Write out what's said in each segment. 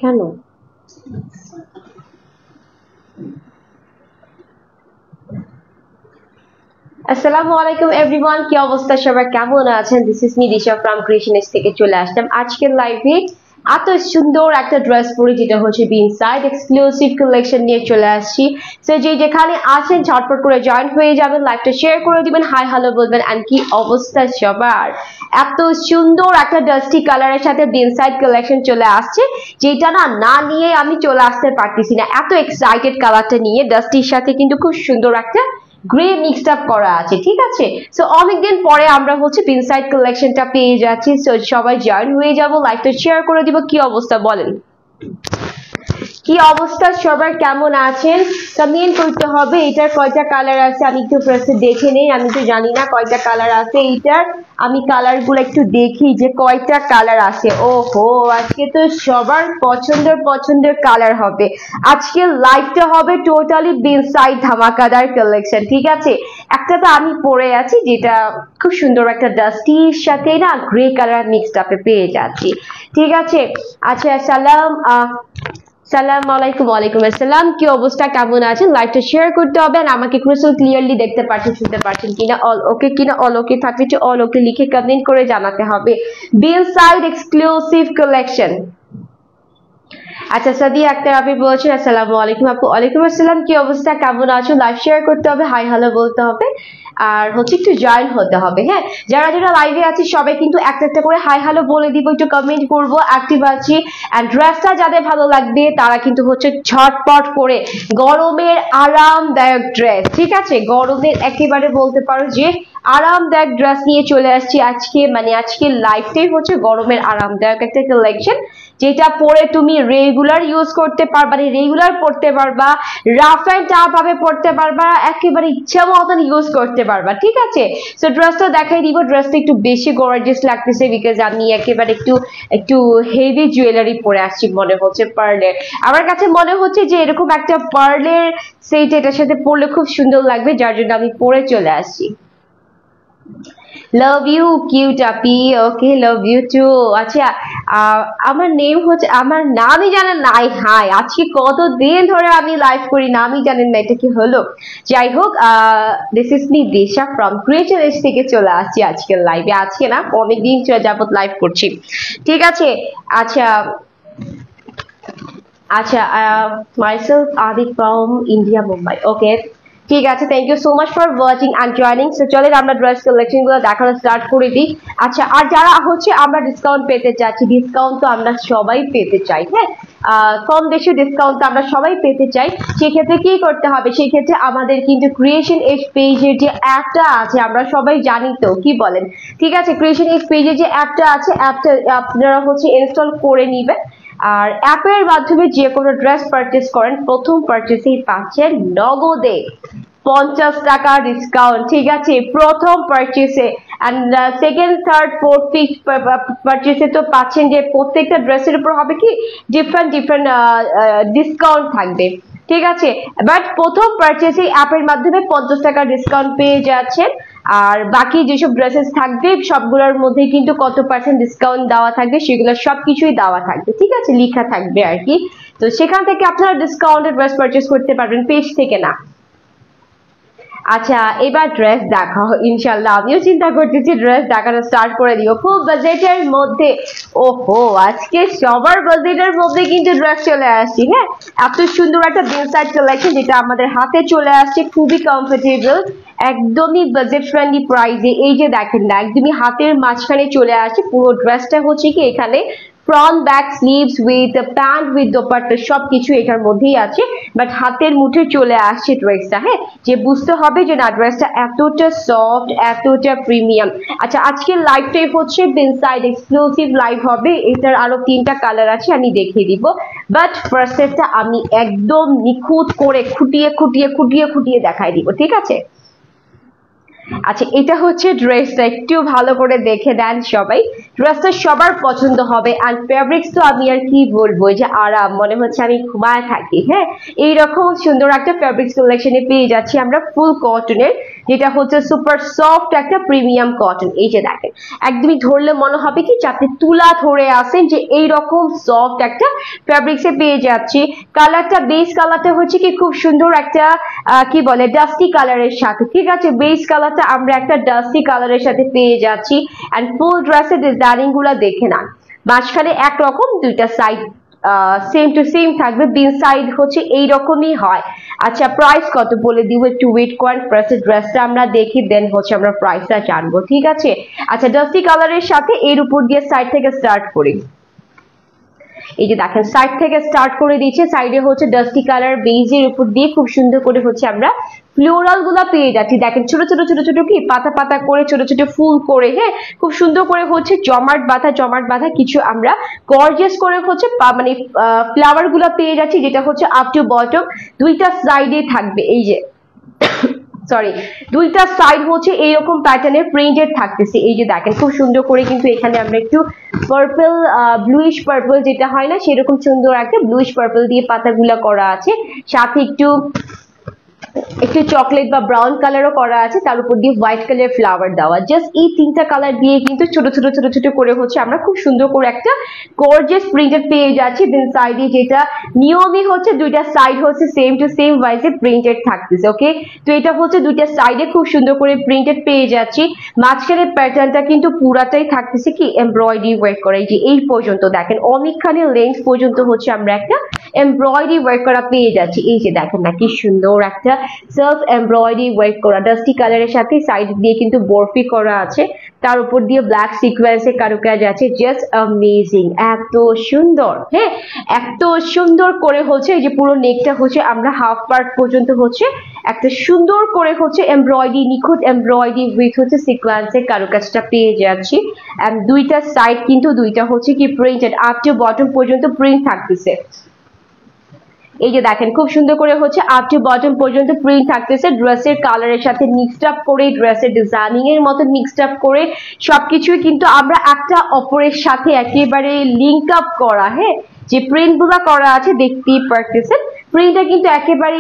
কেন? আসসালামু আলাইকুম এভরিওয়ান, কি অবস্থা সবার, কেমন আছেন? This is me Disha from creations থেকে চলে আসলাম আজকের লাইভে এত সুন্দর একটা ড্রেস পরে, যেটা হচ্ছে বিনসাইড এক্সক্লুসিভ কালেকশন নিয়ে চলে আসছি। সো যেখানে আছেন ঝটপট করে জয়েন হয়ে যাবেন, লাইভটা শেয়ার করে দিবেন, হাই হ্যালো বলবেন। এন্ড কি অবস্থা সবার, এত সুন্দর একটা ডাস্টি কালারের সাথে বিনসাইড কালেকশন চলে আসছে, যেটা না নিয়ে আমি চলে আসতে পারতেছি না। এত এক্সাইটেড কালারটা নিয়ে, ডাস্টির সাথে কিন্তু খুব সুন্দর একটা গ্রে মিক্সড আপ করা আছে, ঠিক আছে। সো অনেকদিন পরে আমরা হচ্ছে বিনসাইড কালেকশনটা পেয়ে যাচ্ছি। সো সবাই জয়েন হয়ে যাব, লাইভটা শেয়ার করে দিব। কি অবস্থা বলেন, কি অবস্থা সবার, কেমন আছেন? কমেন্ট করতে হবে। এটার কয়টা কালার আছে আমি একটু ফার্স্টে দেখে নেই, আমি তো জানি না কয়টা কালার আছে এইটার। আমি কালার গুলো একটু দেখি যে কয়টা কালার আছে। ওহো, আজকে তো সবার পছন্দের কালার হবে। আজকে লাইভটা হবে টোটালি বিনসাইড ধামাকাদার কালেকশন, ঠিক আছে। একটা তো আমি পরে আছি, যেটা খুব সুন্দর একটা ডাস্টির সাথে না গ্রে কালার মিক্সড আপে পেয়ে যাচ্ছি, ঠিক আছে। আচ্ছা, সালাম আলাইকুম। ওয়ালাইকুম আসসালাম, কি অবস্থা, কেমন আছেন? লাইভটা শেয়ার করতে হবে। আর আমাকে ক্রিস্টাল ক্লিয়ারলি দেখতে পাচ্ছেন, শুনতে পাচ্ছেন কিনা, অল ওকে কিনা। অল ওকে থাকলে একটু অল ওকে লিখে কমেন্ট করে জানাতে হবে। বিনসাইড এক্সক্লুসিভ কালেকশন। আচ্ছা, সাদিয়া আক্তার আপনি বলছেন আসসালামু আলাইকুম আপু। ওয়ালাইকুম আসসালাম, কি অবস্থা, কেমন আছো? লাইভ শেয়ার করতে হবে, হাই হ্যালো বলতে হবে, আর হচ্ছে একটু জয়েন হতে হবে। হ্যাঁ, যারা যারা লাইভে আছি সবাই কিন্তু একটা একটা করে হাই হ্যালো বলে দিব, একটু কমেন্ট করবো, অ্যাক্টিভ আছি। এন্ড ড্রেসটা যাদের ভালো লাগবে তারা কিন্তু হচ্ছে ঝটপট করে, গরমের আরামদায়ক ড্রেস, ঠিক আছে, গরমের একেবারে বলতে পারো যে আরামদায়ক ড্রেস নিয়ে চলে আসছি আজকে। মানে আজকের লাইফটাই হচ্ছে গরমের আরামদায়ক একটা কালেকশন, যেটা পরে তুমি রেগুলার ইউজ করতে পারবা, রেগুলার পড়তে পারবা, রাফ এন্ড টাফ ভাবে পড়তে পারবা, একেবারে ইচ্ছা মতন ইউজ করতে পারবা, ঠিক আছে। সো ড্রেসটা দেখাই দিব। ড্রেসটা একটু বেশি গর্জিয়াস লাগতেছে, বিকজ আমি একেবারে একটু হেভি জুয়েলারি পরে আসছি মনে হচ্ছে, পার্লের। আমার কাছে মনে হচ্ছে যে এরকম একটা পার্লের সেট এটার সাথে পরলে খুব সুন্দর লাগবে, যার জন্য আমি পরে চলে আসছি। Love you cute Api, okay love you two. আচ্ছা, আমার নেম হচ্ছে, আমার নামই জানেন না। হাই, আজকে কতদিন ধরে আমি লাইভ করি, নামই জানেন না, এটা কি হলো? যাই হোক, this is me Disha from creations থেকে চলে আসছি আজকের লাইভে। আজকে না, অনেকদিন যাবত লাইভ করছি, ঠিক আছে। আচ্ছা আচ্ছা, মাইসেলফ আদি ফ্রম ইন্ডিয়া, মুম্বাই, ওকে, ঠিক আছে। Thank you so much for watching and joining. So চলেন আমরা ড্রেস কালেকশন গুলো দেখানো স্টার্ট করে দিই। আচ্ছা, আর যারা হচ্ছে আমরা ডিসকাউন্ট পেতে চাচ্ছি, ডিসকাউন্ট তো আমরা সবাই পেতে চাই, হ্যাঁ, কম বেশি ডিসকাউন্ট তো আমরা সবাই পেতে চাই। সেক্ষেত্রে কি করতে হবে? সেক্ষেত্রে আমাদের কিন্তু ক্রিয়েশন এজ পেজের যে অ্যাপটা আছে, আমরা সবাই জানি তো, কি বলেন? ঠিক আছে, ক্রিয়েশন এজ পেজের যে অ্যাপটা আছে, অ্যাপটা আপনারা হচ্ছে ইনস্টল করে নিবেন। আর অ্যাপের মাধ্যমে যে কোনো ড্রেস পারচেজ করেন, প্রথম পারচেজেই পাচ্ছেন নগদে 50 টাকা ডিসকাউন্ট, ঠিক আছে, প্রথম পারচেজে। And second, third, fourth, fifth পারচেজে তো পাচ্ছেন যে প্রত্যেকটা ড্রেসের উপর হবে কি ডিফারেন্ট ডিসকাউন্ট থাকবে, ঠিক আছে। বাট প্রথম পারচেজে অ্যাপের মাধ্যমে 50 টাকা ডিসকাউন্ট পেয়ে যাচ্ছেন। আর বাকি যেসব ড্রেসেস থাকবে সবগুলোর মধ্যে কিন্তু কত পার্সেন্ট ডিসকাউন্ট দেওয়া থাকবে, সেগুলো সবকিছুই দেওয়া থাকবে, ঠিক আছে, লেখা থাকবে আর কি। তো সেখান থেকে আপনারা ডিসকাউন্টেড ড্রেস পারচেজ করতে পারবেন, পেজ থেকে না। আচ্ছা, এবার ড্রেস দেখাও ইনশাল্লাহ। আমিও চিন্তা করতেছি ড্রেস দেখানো স্টার্ট করে দিও খুব বাজেটের মধ্যে। ওহো, আজকে সবার বাজেটের মধ্যে কিন্তু ড্রেস চলে আসছি। হ্যাঁ, এত সুন্দর একটা বিনসাইড কালেকশন যেটা আমাদের হাতে চলে আসছে, খুবই কমফোর্টেবল, একদমই বাজেট ফ্রেন্ডলি প্রাইসে। এই যে দেখেন না, একদমই হাতের মাঝখানে চলে আসছে। পুরো ড্রেসটা হচ্ছে কি এখানে front back sleeves with pant with dupatta সবকিছু এটার মধ্যেই আছে, বাট হাতের মুঠে চলে আসছে ড্রেসটা। হ্যাঁ, যে বুঝতে হবে যে না, ড্রেসটা এতটা সফট, এতটা প্রিমিয়াম। আচ্ছা, আজকের লাইভটাই হচ্ছে বিনসাইড এক্সক্লুসিভ লাইভ হবে। এটার আরো 3টা কালার আছে, আমি দেখিয়ে দিব। বাট ফার্স্টেরটা আমি একদম নিখুঁত করে খুঁটিয়ে দেখাই দিব, ঠিক আছে। আচ্ছা এটা হচ্ছে ড্রেসটা, একটু ভালো করে দেখে দেন সবাই, ড্রেসটা সবার পছন্দ হবে। এন্ড ফেব্রিক্স তো আমি আর কি বলবো, যে আরাম, মনে হচ্ছে আমি ঘুমায় থাকি। হ্যাঁ, এইরকম সুন্দর একটা ফেব্রিক্স কালেকশনে পেয়ে যাচ্ছি আমরা ফুল কটনের, যেটা হচ্ছে সুপার সফট একটা প্রিমিয়াম কটন। এই যে দেখেন, একদমই ধরলে মনে হবে কি যে আপনি তুলা ধরে আসেন, যে এইরকম সফট একটা ফেব্রিক্সে পেয়ে যাচ্ছি। কালারটা, বেস কালারটা হচ্ছে কি খুব সুন্দর একটা কি বলে ডাস্টি কালারের সাথে, ঠিক আছে, বেস কালারটা আমরা একটা ডাস্টি কালারের সাথে পেয়ে যাচ্ছি। এন্ড ফুল ড্রেসের ডিজাইনিং গুলা দেখে না, মাঝখানে একরকম, দুইটা সাইড সেম টু সেম থাকবে, বিন সাইড হচ্ছে এইরকমই হয়। আচ্ছা প্রাইস কত বলে দিব, একটু ওয়েট করেন, ফার্স্ট ড্রেসটা আমরা দেখি, দেন হচ্ছে আমরা প্রাইসটা জানবো, ঠিক আছে। আচ্ছা ডাস্টি কালারের সাথে এর উপর দিয়ে সাইড থেকে স্টার্ট করি। এই যে দেখেন সাইড থেকে স্টার্ট করে দিয়েছে, সাইডে হচ্ছে ডাস্টি কালার বেজের উপর দিয়ে খুব সুন্দর করে হচ্ছে আমরা ফ্লোরাল গুলা পেয়ে যাচ্ছি। দেখেন ছোট ছোট ছোট ছোট কি পাতা পাতা করে, ছোট ছোট ফুল করে, হ্যাঁ খুব সুন্দর করে হচ্ছে জমাট বাঁধা কিছু আমরা গর্জিয়াস করে হচ্ছে মানে ফ্লাওয়ার গুলা পেয়ে যাচ্ছি, যেটা হচ্ছে আপ টু বটম দুইটা সাইডে থাকবে। এই যে সরি, দুইটা সাইড হচ্ছে এইরকম প্যাটার্নের প্রিন্টেড থাকতেছে। এই যে দেখেন খুব সুন্দর করে কিন্তু এখানে আমরা একটু পার্পল, ব্লুইশ পার্পল যেটা হয় না, সেরকম সুন্দর একটা ব্লুইশ পার্পল দিয়ে পাতাগুলা করা আছে, সাথে একটু চকলেট বা ব্রাউন কালারও করা আছে, তার উপর দিয়ে হোয়াইট কালার ফ্লাওয়ার দেওয়া। জাস্ট এই তিনটা কালার দিয়ে কিন্তু ছোট ছোট ছোট ছোট করে হচ্ছে আমরা খুব সুন্দর করে একটা গর্জিয়াস প্রিন্টেড পেয়ে যাচ্ছি। দেন সাইডে যেটা নিয়মই হচ্ছে দুইটা সাইড হচ্ছে সেম টু সেম ওয়াইজে প্রিন্টেড থাকতেছে। ওকে, তো এটা হচ্ছে দুইটা সাইডে খুব সুন্দর করে প্রিন্টেড পেয়ে যাচ্ছি। মাঝখানে প্যাটার্নটা কিন্তু পুরাটাই থাকতেছে কি এমব্রয়ডারি ওয়ার্ক করা। এই যে এই পর্যন্ত দেখেন অনেকখানি লেন্থ পর্যন্ত হচ্ছে আমরা একটা এমব্রয়ডারি ওয়ার্ক করা পেয়ে যাচ্ছি। এই যে দেখেন না কি সুন্দর একটা সেলফ এমব্রয়ডারি ওয়ার্ক করা ডাস্টি কালারের সাথে সাইড দিয়ে কিন্তু বরফি করা আছে, তার উপর দিয়ে ব্ল্যাক সিকোয়েন্সের কারুকাজ আছে। জাস্ট অ্যামেজিং, এত সুন্দর, হ্যাঁ এত সুন্দর করে হচ্ছে এই যে পুরো নেকটা হচ্ছে আমরা হাফ পার্ট পর্যন্ত হচ্ছে একটা সুন্দর করে হচ্ছে এমব্রয়ডারি, নিখুঁত এমব্রয়ডারি উইথ হচ্ছে সিকোয়েন্সের কারুকাজটা পেয়ে যাচ্ছি। এন্ড দুইটা সাইড কিন্তু দুইটা হচ্ছে কি প্রিন্টেড, আপ টু বটম পর্যন্ত প্রিন্ট থাকতেছে। এই যে দেখেন খুব সুন্দর করে হচ্ছে আপ টু বটম পর্যন্ত প্রিন্ট থাকতেছে, ড্রেসের কালারের সাথে মিক্সড আপ করে, ড্রেসের ডিজাইনিং এর মতো মিক্সড আপ করে সবকিছুই কিন্তু আমরা একটা অপরের সাথে একেবারে লিঙ্ক আপ করা, হ্যাঁ যে প্রিন্ট গুলা করা আছে দেখতেই পারতেছেন। প্রিন্টটা কিন্তু একেবারে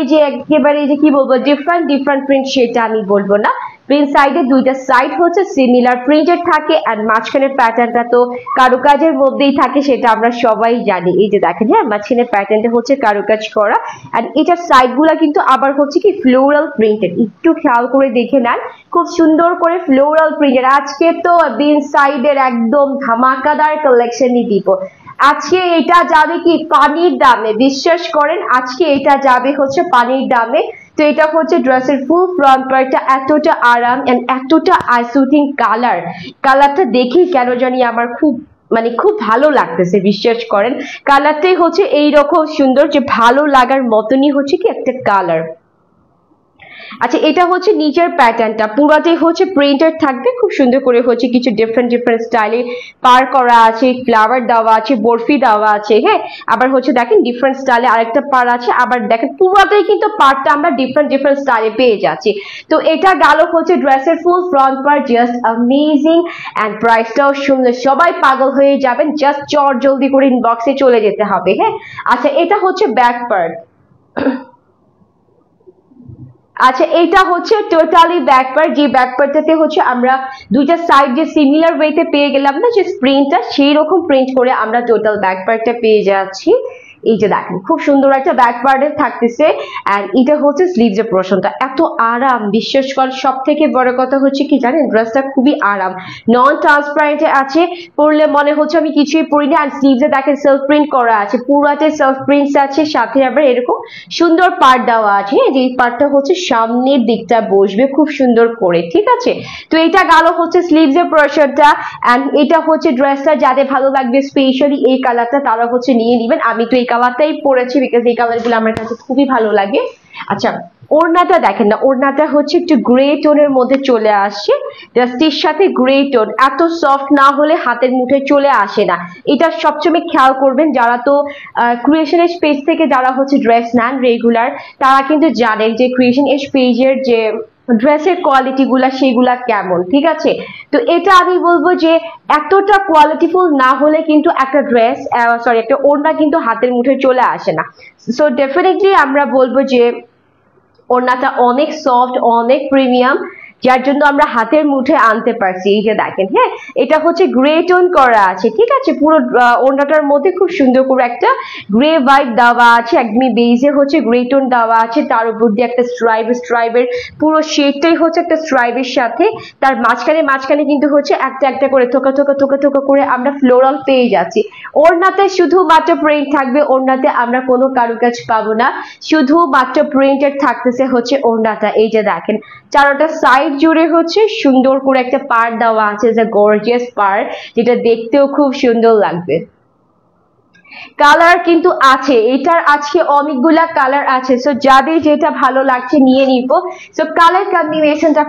যে কি বলবো ডিফারেন্ট প্রিন্ট সেটা আমি বলবো না। প্রিন্ট সাইডে দুইটা সাইড হচ্ছে সিমিলার প্রিন্টেড থাকে, আর মাঝখানের প্যাটার্নটা তো কারুকাজের মধ্যেই থাকে, সেটা আমরা সবাই জানি। এই যে দেখেন, হ্যাঁ মাঝখানের প্যাটার্নটা হচ্ছে কারুকাজ করা, আর এটার সাইড গুলা কিন্তু আবার হচ্ছে কি ফ্লোরাল প্রিন্টেড। একটু খেয়াল করে দেখে নেন, খুব সুন্দর করে ফ্লোরাল প্রিন্টেড। আজকে তো বিন সাইডের একদম ধামাকাদার কালেকশনই দিব। আজকে এটা যাবে কি পানির দামে, বিশ্বাস করেন আজকে এটা যাবে হচ্ছে পানির দামে। তো এটা হচ্ছে ড্রেসের ফুল ফ্রন্ট পার্টটা, এতটা আরাম এন্ড এতটা আইসুটিং কালারটা দেখেই কেন জানি আমার খুব ভালো লাগতেছে, বিশ্বাস করেন কালারটাই হচ্ছে এইরকম সুন্দর, যে ভালো লাগার মতনই হচ্ছে কি একটা কালার। আচ্ছা এটা হচ্ছে নিচের প্যাটার্নটা, পুরোটাই হচ্ছে প্রিন্টেড থাকবে, খুব সুন্দর করে হচ্ছে কিছু ডিফারেন্ট স্টাইলে পার করা আছে, ফ্লাওয়ার দেওয়া আছে, বরফি দেওয়া আছে, হ্যাঁ আবার হচ্ছে দেখেন ডিফারেন্ট স্টাইলে আরেকটা পার আছে, আবার দেখেন পুরোটাই কিন্তু পার্টটা আমরা ডিফারেন্ট স্টাইলে পেয়ে যাচ্ছি। তো এটা গেল হচ্ছে ড্রেসের full front part, just amazing. And প্রাইসটাও শুনলে সবাই পাগল হয়ে যাবেন, জাস্ট জলদি করে ইনবক্সে চলে যেতে হবে। হ্যাঁ আচ্ছা এটা হচ্ছে ব্যাক পার্ট। আচ্ছা এটা হচ্ছে টোটালি ব্যাক পার্ট, যে ব্যাক পার্টটাতে হচ্ছে আমরা দুইটা সাইড যে সিমিলার ওয়েতে পেয়ে গেলাম না যে প্রিন্টটা, সেই রকম প্রিন্ট করে আমরা টোটাল ব্যাক পার্টটা পেয়ে যাচ্ছি। এই যে দেখেন খুব সুন্দর একটা ব্যাক পার্টের থাকতেছে। এন্ড এটা হচ্ছে স্লিভসের পোরশনটা, এত আরাম, বিশ্বাস কর সব থেকে বড় কথা হচ্ছে কি জানেন, ড্রেসটা খুবই আরাম, নন ট্রান্সপারেন্টে আছে, পরলে মনে হচ্ছে আমি কিছুই পরিনি। আর স্লিভসে দেখেন সেলফ প্রিন্ট করা আছে, পুরাতে সেলফ প্রিন্টস আছে, সাথে আবার এরকম সুন্দর পার্ট দেওয়া আছে, যে পার্টটা হচ্ছে সামনের দিকটা বসবে খুব সুন্দর করে, ঠিক আছে। তো এটা গেল হচ্ছে স্লিভসের পোরশনটা। এন্ড এটা হচ্ছে ড্রেসটা যাদের ভালো লাগবে স্পেশালি এই কালারটা, তারা হচ্ছে নিয়ে নেবেন। আমি তো এই কালারটাই পরেছি, বিকজ এই কালারগুলো আমার কাছে খুবই ভালো লাগে। আচ্ছা ওড়নাটা দেখেন না, ওড়নাটা হচ্ছে একটু গ্রে টোনের মধ্যে চলে আসছে, জাস্টির সাথে গ্রে টোন, এত সফট না হলে হাতের মুঠে চলে আসে না। এটা সবসময় খেয়াল করবেন, যারা তো ক্রিয়েশনের পেজ থেকে যারা হচ্ছে ড্রেস নেন রেগুলার, তারা কিন্তু জানেন যে ক্রিয়েশন পেজের যে ড্রেসের কোয়ালিটি গুলা সেগুলা কেমন, ঠিক আছে। তো এটা আমি বলবো যে এতটা কোয়ালিটিফুল না হলে কিন্তু একটা ড্রেস একটা ওড়না কিন্তু হাতের মুঠোয় চলে আসে না। সো ডেফিনেটলি আমরা বলবো যে ওড়নাটা অনেক সফট, অনেক প্রিমিয়াম, যার জন্য আমরা হাতের মুঠে আনতে পারছি। এই যে দেখেন, হ্যাঁ, এটা হচ্ছে গ্রে টোন করা আছে, ঠিক আছে। পুরো ওড়নাটার মধ্যে খুব সুন্দর করে একটা গ্রে ভাইব দেওয়া আছে, একদমই বেজে হচ্ছে গ্রে টোন দেওয়া আছে, তার উপর দিয়ে একটা স্ট্রাইবের পুরো শেডটাই হচ্ছে একটা স্ট্রাইবের সাথে, তার মাঝখানে কিন্তু হচ্ছে একটা একটা করে থোকা থোকা থোকা থোকা করে আমরা ফ্লোরাল পেয়ে যাচ্ছি। ওড়নাতে শুধুমাত্র প্রিন্ট থাকবে, ওড়নাতে আমরা কোনো কারুকাজ পাবো না, শুধুমাত্র প্রিন্টেড থাকতেছে হচ্ছে ওড়নাটা। এই যে দেখেন, চারোটা সাইড জুড়ে হচ্ছে সুন্দর করে একটা পাড় দেওয়া আছে, যে গর্জিয়াস পাড়, যেটা দেখতেও খুব সুন্দর লাগবে। কালার কিন্তু আছে, এটার আজকে অনেকগুলা কালার আছে, সো যাদের যেটা ভালো লাগছে নিয়ে নিব। সো কালার কম্বিনেশনটা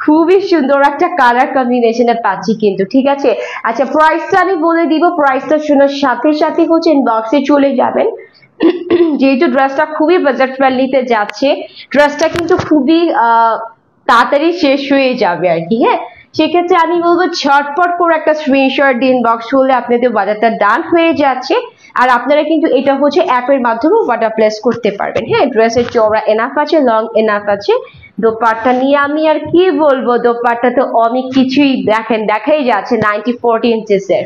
খুবই সুন্দর একটা কালার কম্বিনেশনে পাচ্ছি কিন্তু, ঠিক আছে। আচ্ছা, প্রাইসটা আমি বলে দিব, প্রাইসটা শোনার সাথে সাথে হচ্ছে ইনবক্সে চলে যাবেন, যেহেতু ড্রেসটা খুবই বাজেট ফ্রেন্ডলিতে যাচ্ছে, ড্রেসটা কিন্তু খুবই তাড়াতাড়ি শেষ হয়ে যাবে আর কি, হ্যাঁ। সেক্ষেত্রে আমি বলবো ঝটপট করে একটা স্ক্রিনশট দিন, ইনবক্স হলে আপনাদের বাজারটা ডান হয়ে যাচ্ছে। আর আপনারা কিন্তু এটা হচ্ছে অ্যাপের মাধ্যমে অর্ডার প্লেস করতে পারবেন, হ্যাঁ। ড্রেসের চওড়া এনাফ আছে, লং এনাফ আছে। দোপাট্টা নিয়ে আমি আর কি বলবো, দোপাট্টা তো অনেক কিছুই দেখাই যাচ্ছে, 94 ইঞ্চেসের,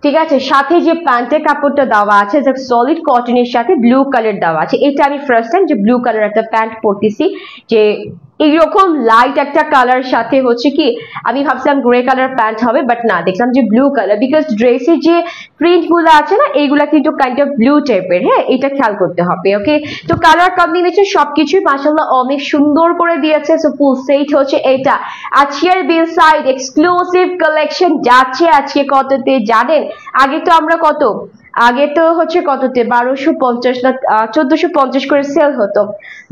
ঠিক আছে। সাথে যে প্যান্টের কাপড়টা দেওয়া আছে, যে সলিড কটনের সাথে ব্লু কালার দেওয়া আছে, এটা আমি ফার্স্ট টাইম যে ব্লু কালার একটা প্যান্ট পরতেছি, যে এইরকম লাইট একটা কালার সাথে হচ্ছে কি, আমি ভাবছিলাম গ্রে কালার প্যান্ট হবে, বাট না, দেখলাম যে ব্লু কালার, বিকজ ড্রেসের যে প্রিন্ট গুলো আছে না, এইগুলা কিন্তু কাইন্ড অফ ব্লু টাইপের, হ্যাঁ, এটা খেয়াল করতে হবে, ওকে। তো কালার কম্বিনেশন সবকিছুই মাশাআল্লাহ অনেক সুন্দর করে দিয়েছে। সো ফুল সেট হচ্ছে এটা আজকের বিল সাইড এক্সক্লুসিভ কালেকশন যাচ্ছে আজকে কততে জানেন? আগে তো হচ্ছে কততে 1250 না 1450 করে সেল হতো,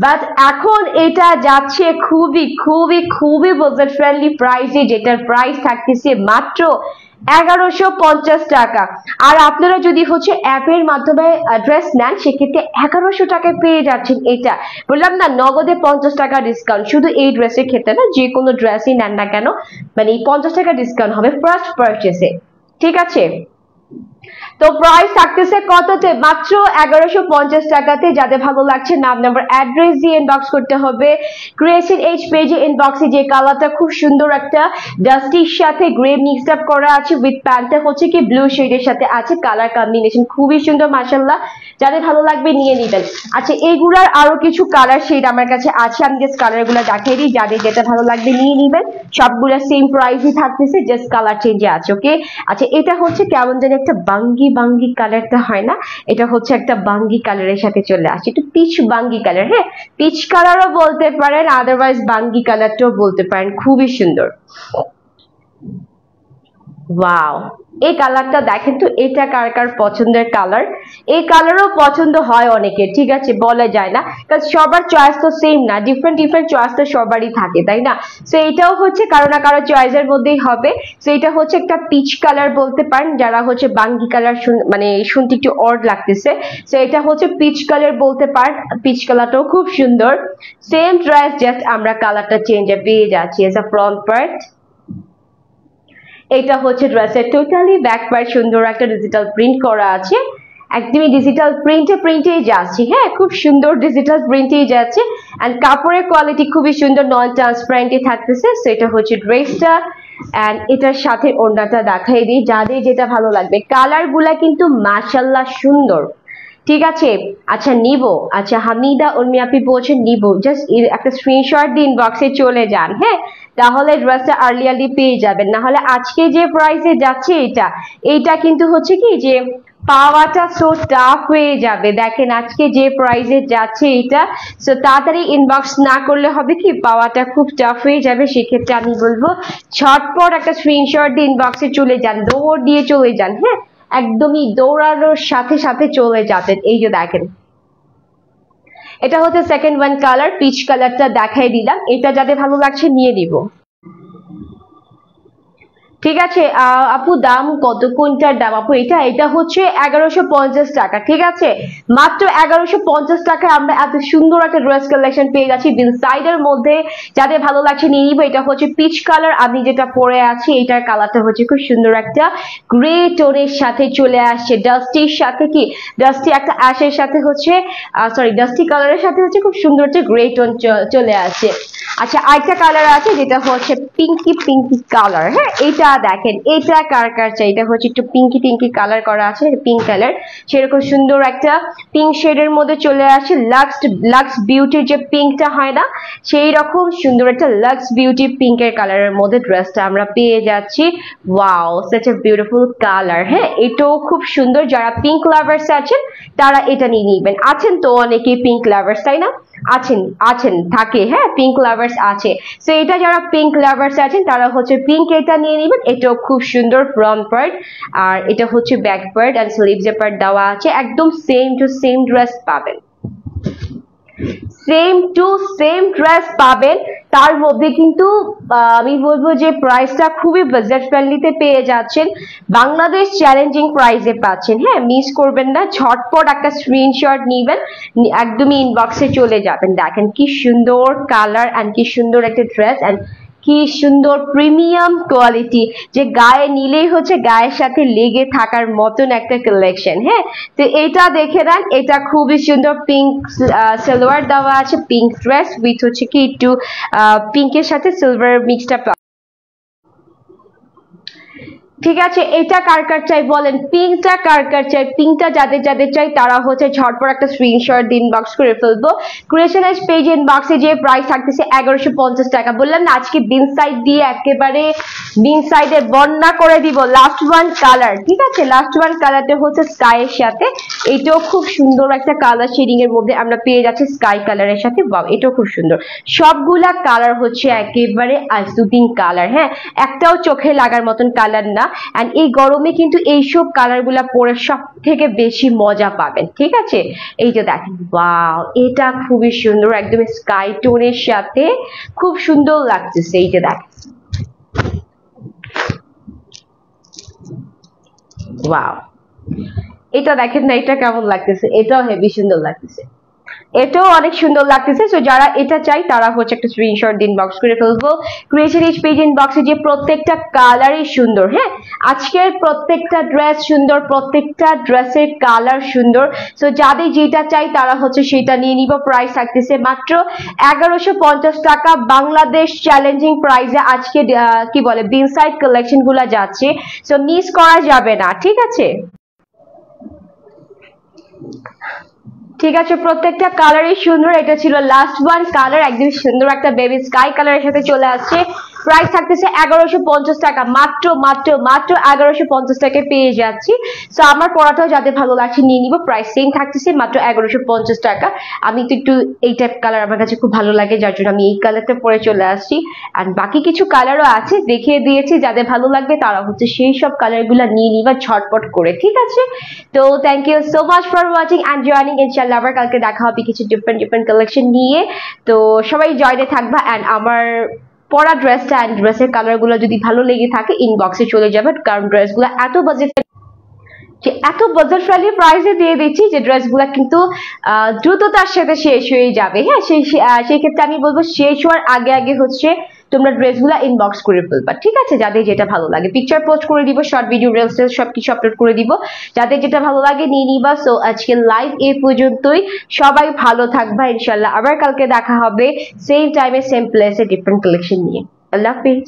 বাট এখন এটা যাচ্ছে খুবই খুবই খুবই বাজেট ফ্রেন্ডলি প্রাইসে, যেটার প্রাইস থাকতেছে মাত্র 1150 টাকা। আর আপনারা যদি হচ্ছে অ্যাপের মাধ্যমে ড্রেস নেন, সেক্ষেত্রে 1100 টাকায় পেয়ে যাচ্ছেন। এটা বললাম না, নগদে 50 টাকা ডিসকাউন্ট, শুধু এই ড্রেসের ক্ষেত্রে না, যে কোনো ড্রেসই নেন না কেন, মানে 50 টাকা ডিসকাউন্ট হবে ফার্স্ট পারচেসে, ঠিক আছে। তো প্রাইস থাকতেছে কততে? মাত্র 1150 টাকাতে। যাদের ভালো লাগছে নাম নাম্বার অ্যাড্রেস দিয়ে ইনবক্স করতে হবে। ক্রিয়েশন এইচ পেজে ইনবক্সে যে কালারটা খুব সুন্দর একটা ডাস্টির সাথে গ্রে মিক্সড আপ করা আছে, উইথ প্যান্টটা হচ্ছে কি ব্লু শেডের সাথে আছে, কালার কম্বিনেশন খুবই সুন্দর মাশাআল্লাহ, যাদের ভালো লাগবে নিয়ে নিবেন। আচ্ছা, এইগুলার আরো কিছু কালার শেড আমার কাছে আছে, আমি জাস্ট কালার গুলা দেখাই দিই, যাদের যেটা ভালো লাগবে নিয়ে নিবেন। সবগুলা সেম প্রাইসই থাকতেছে, জাস্ট কালার চেঞ্জে আছে, ওকে। আচ্ছা, এটা হচ্ছে কেমন জানি একটা বাঙ্গি কালারটা হয় না, এটা হচ্ছে একটা বাঙ্গি কালারের সাথে চলে আসছে, একটু পিচ বাঙ্গি কালার, হ্যাঁ, পিচ কালারও বলতে পারেন, আদারওয়াইজ বাঙ্গি কালারটাও বলতে পারেন, খুবই সুন্দর। ওয়াও, এই কালারটা দেখেন তো, এটা কার কার পছন্দের কালার? এই কালারও পছন্দ হয় অনেকের, ঠিক আছে, বলা যায় না, কারণ সবার চয়েস তো সেম না, ডিফারেন্ট চয়েস তো সবারই থাকে, তাই না। সো এটাও হচ্ছে কারো না কারো চয়েসের মধ্যেই হবে। সো এটা হচ্ছে একটা পিচ কালার বলতে পারেন, যারা হচ্ছে বাঙ্গি কালার মানে শুনতে একটু অড লাগতেছে, সো এটা হচ্ছে পিচ কালার বলতে পারেন। পিচ কালারটাও খুব সুন্দর, সেম ড্রেস, জাস্ট আমরা কালারটা চেঞ্জে পেয়ে যাচ্ছি। এজ আ ফ্রন্ট পার্ট, এটা হচ্ছে ড্রেসের টোটালি ব্যাক পার্ট, সুন্দর একটা ডিজিটাল প্রিন্ট করা আছে, একদমই ডিজিটাল প্রিন্টেই যাচ্ছে, হ্যাঁ, খুব সুন্দর ডিজিটাল প্রিন্টেই যাচ্ছে। এন্ড কাপড়ের কোয়ালিটি খুবই সুন্দর, নন ট্রান্সপারেন্টই থাকতেছে। সো এটা হচ্ছে ড্রেসটা, এন্ড এটার সাথে ওড়নাটা দেখাই দিই, যাদের যেটা ভালো লাগবে। কালার গুলা কিন্তু মাশাআল্লাহ সুন্দর, ঠিক আছে। আচ্ছা নিব, আচ্ছা হামিদা উর্মি আপনি বলছেন নিব, জাস্ট একটা স্ক্রিনশট দিয়ে ইনবক্সে চলে যান, হ্যাঁ, তাহলে ড্রেসটা আর্লি পেয়ে যাবেন। না হলে আজকে যে প্রাইসে যাচ্ছে এইটা কিন্তু হচ্ছে কি যে পাওয়াটা সো টাফ হয়ে যাবে। দেখেন আজকে যে প্রাইসে যাচ্ছে এটা, সো তাড়াতাড়ি ইনবক্স না করলে হবে কি পাওয়াটা খুব টাফ হয়ে যাবে। সেক্ষেত্রে আমি বলবো ঝটপট একটা স্ক্রিনশট দিয়ে ইনবক্সে চলে যান, দৌড় দিয়ে চলে যান, হ্যাঁ, একদমই দৌড়ানোর সাথে সাথে চলে যাবেন। এই যে দেখেন, এটা হচ্ছে সেকেন্ড ওয়ান কালার, পিচ কালারটা দেখাই দিলাম, এটা যাদের ভালো লাগছে নিয়ে নিব। ঠিক আছে আপু দাম কত, কোনটার দাম আপু? এটা হচ্ছে 1150 টাকা। ঠিক আছে, মাত্র 1150 টাকায় আমরা এত সুন্দর একটা ড্রেস কালেকশন পেয়ে যাচ্ছি বিন সাইডের মধ্যে। যাদের ভালো লাগছে নিয়ে নিবো। এটা হচ্ছে পিচ কালার, আমি যেটা পরে আছি এটার কালারটা হচ্ছে খুব সুন্দর একটা গ্রে টোনের সাথে চলে আসছে, ডাস্টির সাথে কি ডাস্টি একটা অ্যাশের সাথে হচ্ছে সরি ডাস্টি কালারের সাথে হচ্ছে খুব সুন্দর একটা গ্রে টোন চলে আসছে। আচ্ছা আরেকটা কালার আছে যেটা হচ্ছে পিঙ্কি কালার। হ্যাঁ, এটা দেখেন, এটা কার কার চাই? এটা হচ্ছে একটু পিঙ্কি কালার করা আছে, পিঙ্ক কালার, সেরকম সুন্দর একটা পিঙ্ক শেডের মধ্যে চলে আসে। লাক্স বিউটির যে পিঙ্কটা হয় না, সেই রকম সুন্দর একটা লাক্স বিউটি পিঙ্কের কালারের মধ্যে ড্রেসটা আমরা পেয়ে যাচ্ছি। Wow, such a beautiful colour. হ্যাঁ, এটাও খুব সুন্দর। যারা পিঙ্ক লাভার্স আছেন তারা এটা নিয়ে নিবেন। আছেন তো অনেকেই পিঙ্ক লাভার্স, তাই না? আছেন থাকে, হ্যাঁ, পিঙ্ক লাভার্স আছে। সো এটা যারা পিঙ্ক লাভার্স আছেন তারা হচ্ছে পিঙ্ক এটা নিয়ে নেবেন। এটাও খুব সুন্দর ফ্রন্ট পার্ট, আর এটা হচ্ছে ব্যাক পার্ট আর স্লিভস এর পার্ট দেওয়া আছে। একদম সেম টু সেম ড্রেস পাবেন, সেম টু সেম ড্রেস পাবেন। তার মধ্যে কিন্তু আমি বলবো যে প্রাইসটা খুবই বাজেট ফ্রেন্ডলিতে পেয়ে যাচ্ছেন, বাংলাদেশ চ্যালেঞ্জিং প্রাইসে পাচ্ছেন। হ্যাঁ, মিস করবেন না, ঝটপট একটা স্ক্রিনশট নিবেন, একদমই ইনবক্সে চলে যাবেন। দেখেন কি সুন্দর কালার এন্ড কি সুন্দর একটা ড্রেস এন্ড কি সুন্দর প্রিমিয়াম কোয়ালিটি, যে গায়ে নিলেই হচ্ছে গায়ের সাথে লেগে থাকার মতন একটা কালেকশন। হ্যাঁ, তো এটা দেখে নেন, এটা খুবই সুন্দর। পিঙ্ক সালোয়ার দেওয়া আছে, পিঙ্ক ড্রেস উইথ হচ্ছে কি একটু পিঙ্কের সাথে সিলভার মিক্সড আপ। ঠিক আছে, এটা কার কার চাই বলেন? পিঙ্কটা কার কার চাই? পিঙ্কটা যাদের চাই তারা হচ্ছে ঝটপট একটা স্ক্রিনশট ইনবক্স করে ফেলবো। ক্রিয়েশন এজ পেজ ইনবক্সে যে প্রাইস থাকতেছে 1150 টাকা। বললাম না আজকে বিন সাইড দিয়ে একেবারে বিন সাইডে বন্যা করে দিব। লাস্ট ওয়ান কালার, ঠিক আছে, লাস্ট ওয়ান কালারটা হচ্ছে স্কাই এর সাথে। এটাও খুব সুন্দর একটা কালার শেডিং এর মধ্যে আমরা পেয়ে যাচ্ছি স্কাই কালারের সাথে। বাহ, এটাও খুব সুন্দর। সবগুলা কালার হচ্ছে একেবারে আইসুদিন কালার। হ্যাঁ, একটাও চোখে লাগার মতন কালার না। এন্ড এই গরমে কিন্তু এইসব কালার গুলা পরে সব থেকে বেশি মজা পাবেন। ঠিক আছে, এই যে দেখেন, ওয়াও, এটা খুবই সুন্দর, একদম স্কাই টোনের সাথে খুব সুন্দর লাগতেছে। এই যে দেখেন, ওয়াও, এটা দেখেন না, এটা কেমন লাগতেছে? এটাও হেভি সুন্দর লাগতেছে, এটাও অনেক সুন্দর লাগতেছে। সো যারা এটা চাই তারা হচ্ছে একটা স্ক্রিনশট ইনবক্স করে ফেলবো। ক্রিয়েশন এজ পেজ ইনবক্সে যে প্রত্যেকটা কালারই সুন্দর। হ্যাঁ, আজকের প্রত্যেকটা ড্রেস সুন্দর, প্রত্যেকটা ড্রেসের কালার সুন্দর। সো যাদের যেটা চাই তারা হচ্ছে সেটা নিয়ে নিব। প্রাইস থাকতেছে মাত্র 1150 টাকা, বাংলাদেশ চ্যালেঞ্জিং প্রাইসে আজকে কি বলে বিন সাইড কালেকশন গুলা যাচ্ছে। সো মিস করা যাবে না। ঠিক আছে, ঠিক আছে, প্রত্যেকটা কালারই সুন্দর। এটা ছিল লাস্ট ওয়ান কালার, একদম সুন্দর একটা বেবি স্কাই কালারের সাথে চলে আসছে। প্রাইস থাকতেছে 1150 টাকা, মাত্র 1150 টাকায় পেয়ে যাচ্ছি। তো আমার পড়াটাও যাদের ভালো লাগছে নিয়ে নিব। প্রাইস সেম থাকতেছে মাত্র 1150 টাকা। আমি তো একটু এই টাইপ কালার আমার কাছে খুব ভালো লাগে, যার জন্য আমি এই কালারটা পরে চলে আসছি। আর বাকি কিছু কালারও আছে, দেখিয়ে দিয়েছি। যাদের ভালো লাগবে তারা হচ্ছে সেই সব কালারগুলো নিয়ে নিবা ঝটপট করে। ঠিক আছে, তো thank you so much for watching and joining. ইনশাআল্লাহ আবার কালকে দেখা হবে কিছু ডিফারেন্ট কালেকশন নিয়ে। তো সবাই জয়েনে থাকবা। এন্ড আমার পরা ড্রেসটা এন্ড ড্রেসের কালারগুলো যদি ভালো লেগে থাকে ইনবক্সে চলে যাবে, কারণ ড্রেসগুলো এত বাজেট ফ্রেন্ডলি প্রাইসে দিয়ে দিচ্ছি যে ড্রেসগুলো কিন্তু দ্রুততার সাথে শেষ হয়ে যাবে। হ্যাঁ, সেই ক্ষেত্রে আমি বলবো শেষ হওয়ার আগে হচ্ছে তোমরা ড্রেসগুলো ইনবক্স করে ফেলবা। ঠিক আছে, যাদের যেটা ভালো লাগে পিকচার পোস্ট করে দিব, শর্ট ভিডিও রিলস সবকিছু আপলোড করে দিব। যাদের যেটা ভালো লাগে নিয়ে নিবা। সো আজকে লাইভ এই পর্যন্তই। সবাই ভালো থাকবা। ইনশাআল্লাহ আবার কালকে দেখা হবে সেম টাইমে সেম প্লেসে ডিফারেন্ট কালেকশন নিয়ে। আল্লাহ হাফেজ।